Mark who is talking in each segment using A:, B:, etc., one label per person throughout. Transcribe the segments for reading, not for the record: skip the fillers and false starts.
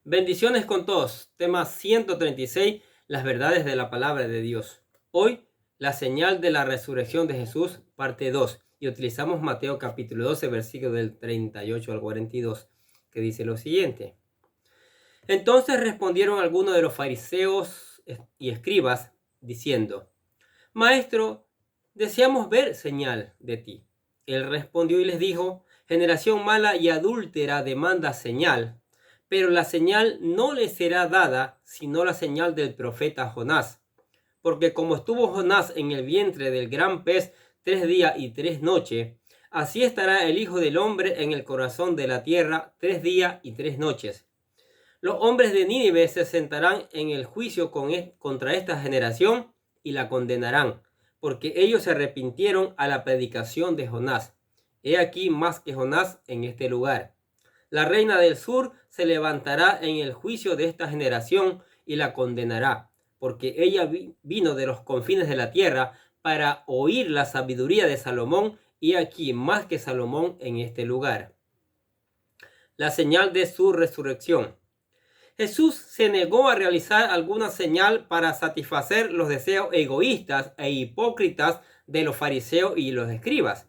A: Bendiciones con todos. Tema 136. Las verdades de la palabra de Dios. Hoy, la señal de la resurrección de Jesús, parte 2. Y utilizamos Mateo capítulo 12, versículo del 38 al 42, que dice lo siguiente. Entonces respondieron algunos de los fariseos y escribas, diciendo: Maestro, deseamos ver señal de ti. Él respondió y les dijo: Generación mala y adúltera demanda señal, pero la señal no le será dada sino la señal del profeta Jonás. Porque como estuvo Jonás en el vientre del gran pez 3 días y 3 noches, así estará el Hijo del Hombre en el corazón de la tierra 3 días y 3 noches. Los hombres de Nínive se sentarán en el juicio contra esta generación y la condenarán, porque ellos se arrepintieron a la predicación de Jonás. He aquí más que Jonás en este lugar. La reina del sur se levantará en el juicio de esta generación y la condenará, porque ella vino de los confines de la tierra para oír la sabiduría de Salomón, y aquí más que Salomón en este lugar. La señal de su resurrección. Jesús se negó a realizar alguna señal para satisfacer los deseos egoístas e hipócritas de los fariseos y los escribas,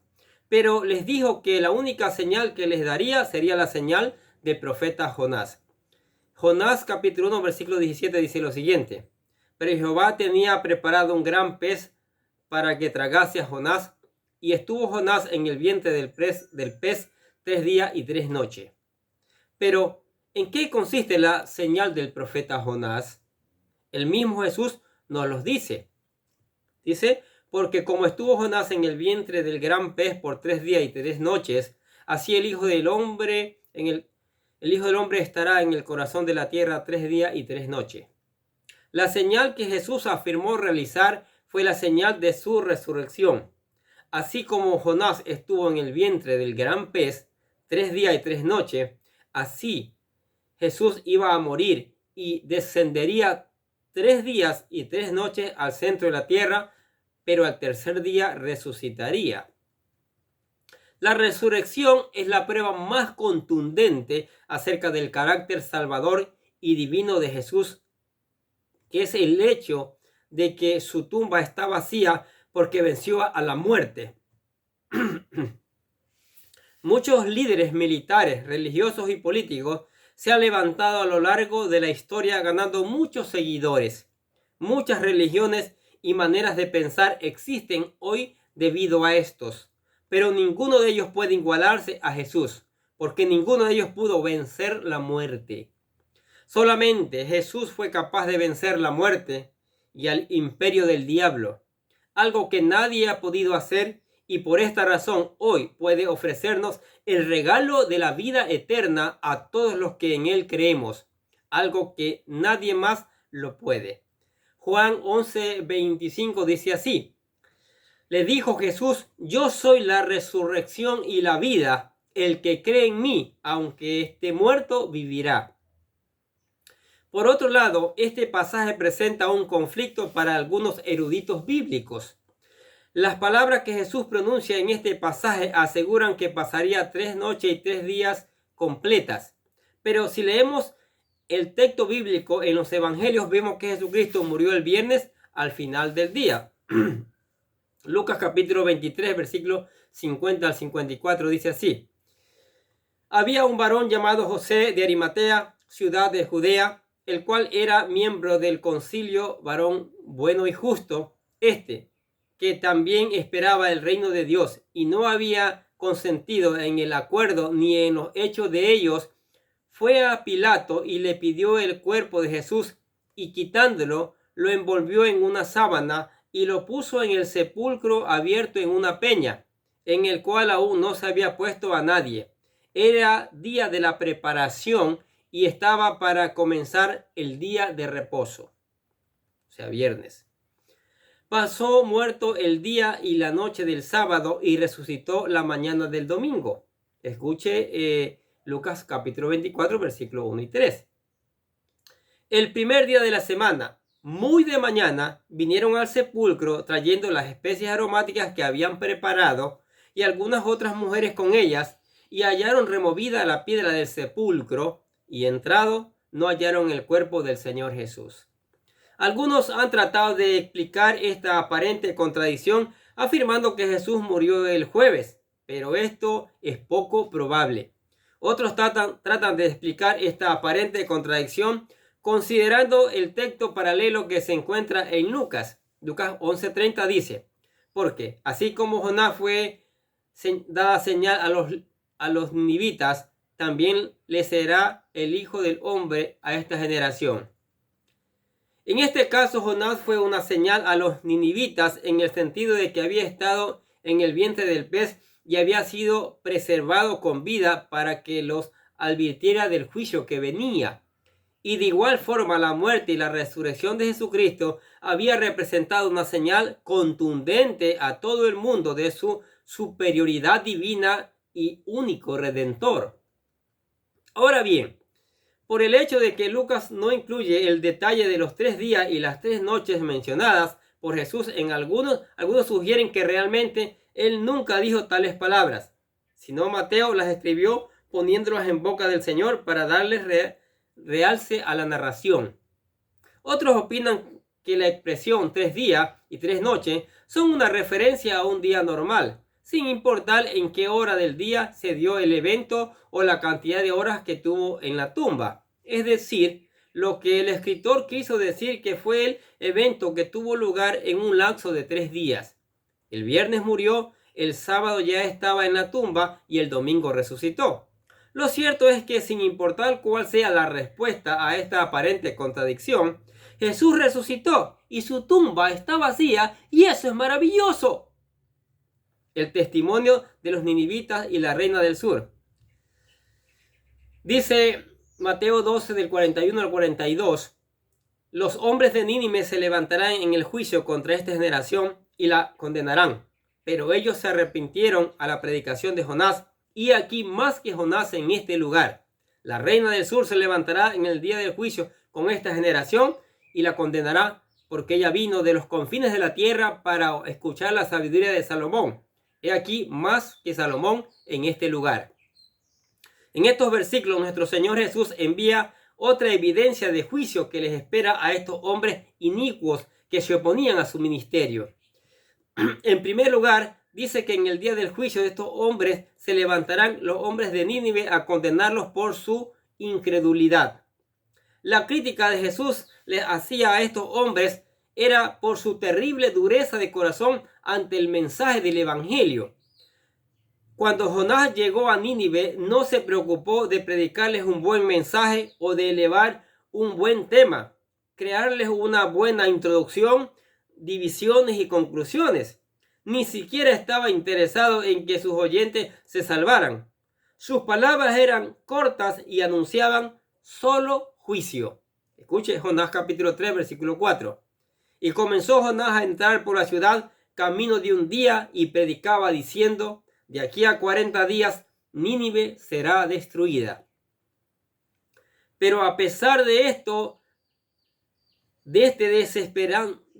A: pero les dijo que la única señal que les daría sería la señal del profeta Jonás. Jonás capítulo 1 versículo 17 dice lo siguiente: Pero Jehová tenía preparado un gran pez para que tragase a Jonás, y estuvo Jonás en el vientre del pez 3 días y 3 noches. Pero ¿en qué consiste la señal del profeta Jonás? El mismo Jesús nos los dice. Dice: porque como estuvo Jonás en el vientre del gran pez por 3 días y 3 noches, así el Hijo del Hombre estará en el corazón de la tierra 3 días y 3 noches. La señal que Jesús afirmó realizar fue la señal de su resurrección. Así como Jonás estuvo en el vientre del gran pez 3 días y 3 noches, así Jesús iba a morir y descendería 3 días y 3 noches al centro de la tierra, pero al tercer día resucitaría. La resurrección es la prueba más contundente acerca del carácter salvador y divino de Jesús, que es el hecho de que su tumba está vacía porque venció a la muerte. Muchos líderes militares, religiosos y políticos se han levantado a lo largo de la historia ganando muchos seguidores. Muchas religiones y maneras de pensar existen hoy debido a estos, pero ninguno de ellos puede igualarse a Jesús, porque ninguno de ellos pudo vencer la muerte. Solamente Jesús fue capaz de vencer la muerte y al imperio del diablo, algo que nadie ha podido hacer, y por esta razón hoy puede ofrecernos el regalo de la vida eterna a todos los que en él creemos, algo que nadie más lo puede. Juan 11:25 dice así: Le dijo Jesús: Yo soy la resurrección y la vida. El que cree en mí, aunque esté muerto, vivirá. Por otro lado, este pasaje presenta un conflicto para algunos eruditos bíblicos. Las palabras que Jesús pronuncia en este pasaje aseguran que pasaría 3 noches y 3 días completas. Pero si leemos el texto bíblico en los evangelios, vemos que Jesucristo murió el viernes al final del día. Lucas capítulo 23, versículo 50 al 54 dice así: Había un varón llamado José de Arimatea, ciudad de Judea, el cual era miembro del concilio, varón bueno y justo, que también esperaba el reino de Dios, y no había consentido en el acuerdo ni en los hechos de ellos. Fue a Pilato y le pidió el cuerpo de Jesús, y quitándolo, lo envolvió en una sábana y lo puso en el sepulcro abierto en una peña, en el cual aún no se había puesto a nadie. Era día de la preparación y estaba para comenzar el día de reposo, o sea, viernes. Pasó muerto el día y la noche del sábado y resucitó la mañana del domingo. Escuche Lucas capítulo 24, versículo 1 y 3. El primer día de la semana, muy de mañana, vinieron al sepulcro trayendo las especies aromáticas que habían preparado, y algunas otras mujeres con ellas, y hallaron removida la piedra del sepulcro, y entrado, no hallaron el cuerpo del Señor Jesús. Algunos han tratado de explicar esta aparente contradicción afirmando que Jesús murió el jueves, pero esto es poco probable. Otros tratan de explicar esta aparente contradicción considerando el texto paralelo que se encuentra en Lucas. Lucas 11:30 dice, porque así como Jonás fue dada señal a los ninivitas, también le será el Hijo del Hombre a esta generación. En este caso, Jonás fue una señal a los ninivitas en el sentido de que había estado en el vientre del pez y había sido preservado con vida para que los advirtiera del juicio que venía. Y de igual forma, la muerte y la resurrección de Jesucristo había representado una señal contundente a todo el mundo de su superioridad divina y único Redentor. Ahora bien, por el hecho de que Lucas no incluye el detalle de los 3 días y las 3 noches mencionadas por Jesús en algunos sugieren que realmente él nunca dijo tales palabras, sino Mateo las escribió poniéndolas en boca del Señor para darles realce a la narración. Otros opinan que la expresión 3 días y 3 noches son una referencia a un día normal, sin importar en qué hora del día se dio el evento o la cantidad de horas que tuvo en la tumba. Es decir, lo que el escritor quiso decir que fue el evento que tuvo lugar en un lapso de 3 días. El viernes murió, el sábado ya estaba en la tumba y el domingo resucitó. Lo cierto es que sin importar cuál sea la respuesta a esta aparente contradicción, Jesús resucitó y su tumba está vacía y eso es maravilloso. El testimonio de los ninivitas y la reina del sur. Dice Mateo 12 del 41 al 42, los hombres de Nínive se levantarán en el juicio contra esta generación y la condenarán, pero ellos se arrepintieron a la predicación de Jonás, y aquí más que Jonás en este lugar. La reina del sur se levantará en el día del juicio con esta generación y la condenará, porque ella vino de los confines de la tierra para escuchar la sabiduría de Salomón. He aquí más que Salomón en este lugar. En estos versículos nuestro Señor Jesús envía otra evidencia de juicio que les espera a estos hombres inicuos que se oponían a su ministerio. En primer lugar, dice que en el día del juicio de estos hombres se levantarán los hombres de Nínive a condenarlos por su incredulidad. La crítica de Jesús les hacía a estos hombres era por su terrible dureza de corazón ante el mensaje del evangelio. Cuando Jonás llegó a Nínive, no se preocupó de predicarles un buen mensaje o de elevar un buen tema, crearles una buena introducción, divisiones y conclusiones. Ni siquiera estaba interesado en que sus oyentes se salvaran. Sus palabras eran cortas y anunciaban solo juicio. Escuche Jonás capítulo 3, versículo 4. Y comenzó Jonás a entrar por la ciudad camino de un día y predicaba diciendo, de aquí a 40 días Nínive será destruida. Pero a pesar de esto, de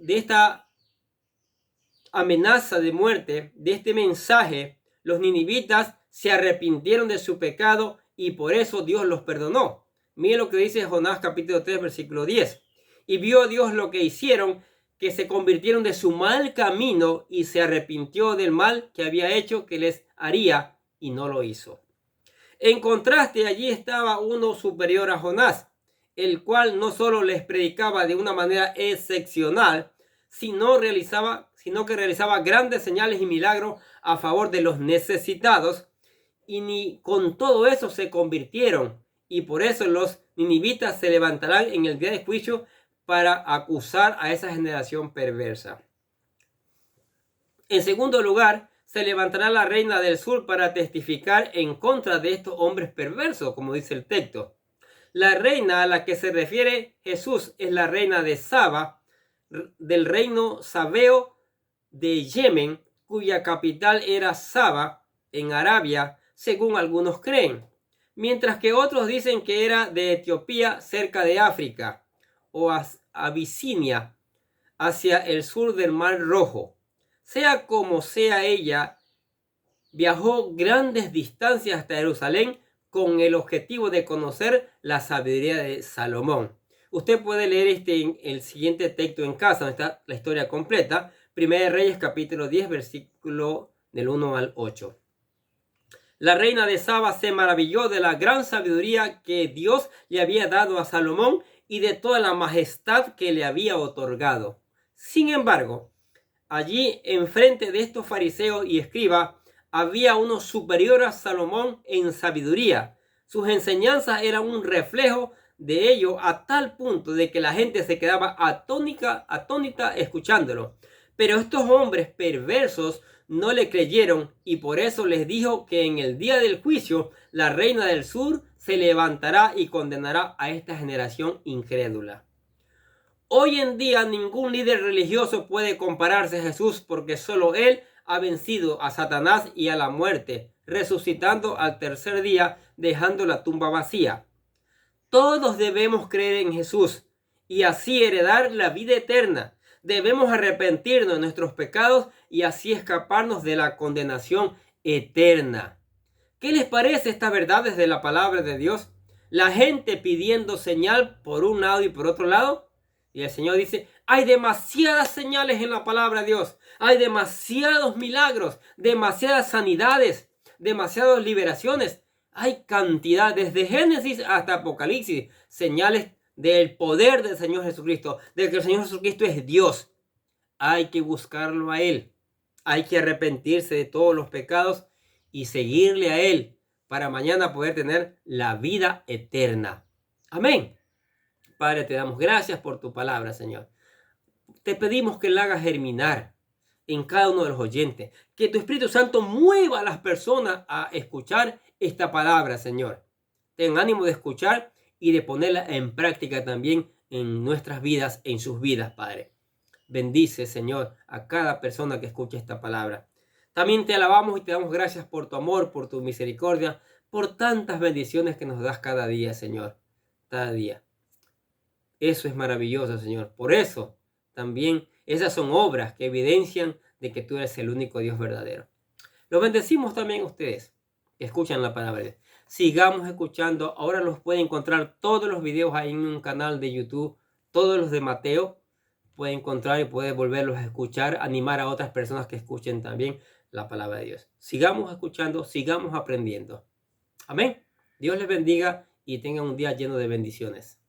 A: esta amenaza de muerte, de este mensaje, los ninivitas se arrepintieron de su pecado y por eso Dios los perdonó. Mire lo que dice Jonás capítulo 3 versículo 10. Y vio Dios lo que hicieron, que se convirtieron de su mal camino y se arrepintió del mal que había hecho que les haría y no lo hizo. En contraste, allí estaba uno superior a Jonás, el cual no solo les predicaba de una manera excepcional, sino que realizaba grandes señales y milagros a favor de los necesitados, y ni con todo eso se convirtieron, y por eso los ninivitas se levantarán en el día de juicio para acusar a esa generación perversa. En segundo lugar, se levantará la reina del sur para testificar en contra de estos hombres perversos, como dice el texto. La reina a la que se refiere Jesús es la reina de Saba, del reino sabeo de Yemen, cuya capital era Saba, en Arabia, según algunos creen, mientras que otros dicen que era de Etiopía, cerca de África, o Abisinia, hacia el sur del Mar Rojo. Sea como sea, ella viajó grandes distancias hasta Jerusalén con el objetivo de conocer la sabiduría de Salomón. Usted puede leer el siguiente texto en casa, donde está la historia completa. Primera de Reyes, capítulo 10, versículo del 1 al 8. La reina de Saba se maravilló de la gran sabiduría que Dios le había dado a Salomón y de toda la majestad que le había otorgado. Sin embargo, allí enfrente de estos fariseos y escribas había uno superior a Salomón en sabiduría. Sus enseñanzas eran un reflejo de ello a tal punto de que la gente se quedaba atónita escuchándolo. Pero estos hombres perversos no le creyeron y por eso les dijo que en el día del juicio la reina del sur se levantará y condenará a esta generación incrédula. Hoy en día ningún líder religioso puede compararse a Jesús porque solo Él ha vencido a Satanás y a la muerte, resucitando al tercer día, dejando la tumba vacía. Todos debemos creer en Jesús y así heredar la vida eterna. Debemos arrepentirnos de nuestros pecados y así escaparnos de la condenación eterna. ¿Qué les parece estas verdades de la palabra de Dios? La gente pidiendo señal por un lado y por otro lado. Y el Señor dice, hay demasiadas señales en la palabra de Dios. Hay demasiados milagros, demasiadas sanidades, demasiadas liberaciones. Hay cantidad, desde Génesis hasta Apocalipsis, señales del poder del Señor Jesucristo, de que el Señor Jesucristo es Dios. Hay que buscarlo a Él. Hay que arrepentirse de todos los pecados y seguirle a Él para mañana poder tener la vida eterna. Amén. Padre, te damos gracias por tu palabra, Señor. Te pedimos que la hagas germinar en cada uno de los oyentes. Que tu Espíritu Santo mueva a las personas a escuchar esta palabra, Señor. Ten ánimo de escuchar y de ponerla en práctica también en nuestras vidas, en sus vidas, Padre. Bendice, Señor, a cada persona que escuche esta palabra. También te alabamos y te damos gracias por tu amor, por tu misericordia, por tantas bendiciones que nos das cada día, Señor. Cada día. Eso es maravilloso, Señor. Por eso también esas son obras que evidencian de que tú eres el único Dios verdadero. Los bendecimos también a ustedes que escuchan la palabra de Dios. Sigamos escuchando. Ahora los pueden encontrar todos los videos ahí en un canal de YouTube. Todos los de Mateo. Puede encontrar y puede volverlos a escuchar. Animar a otras personas que escuchen también la palabra de Dios. Sigamos escuchando. Sigamos aprendiendo. Amén. Dios les bendiga y tengan un día lleno de bendiciones.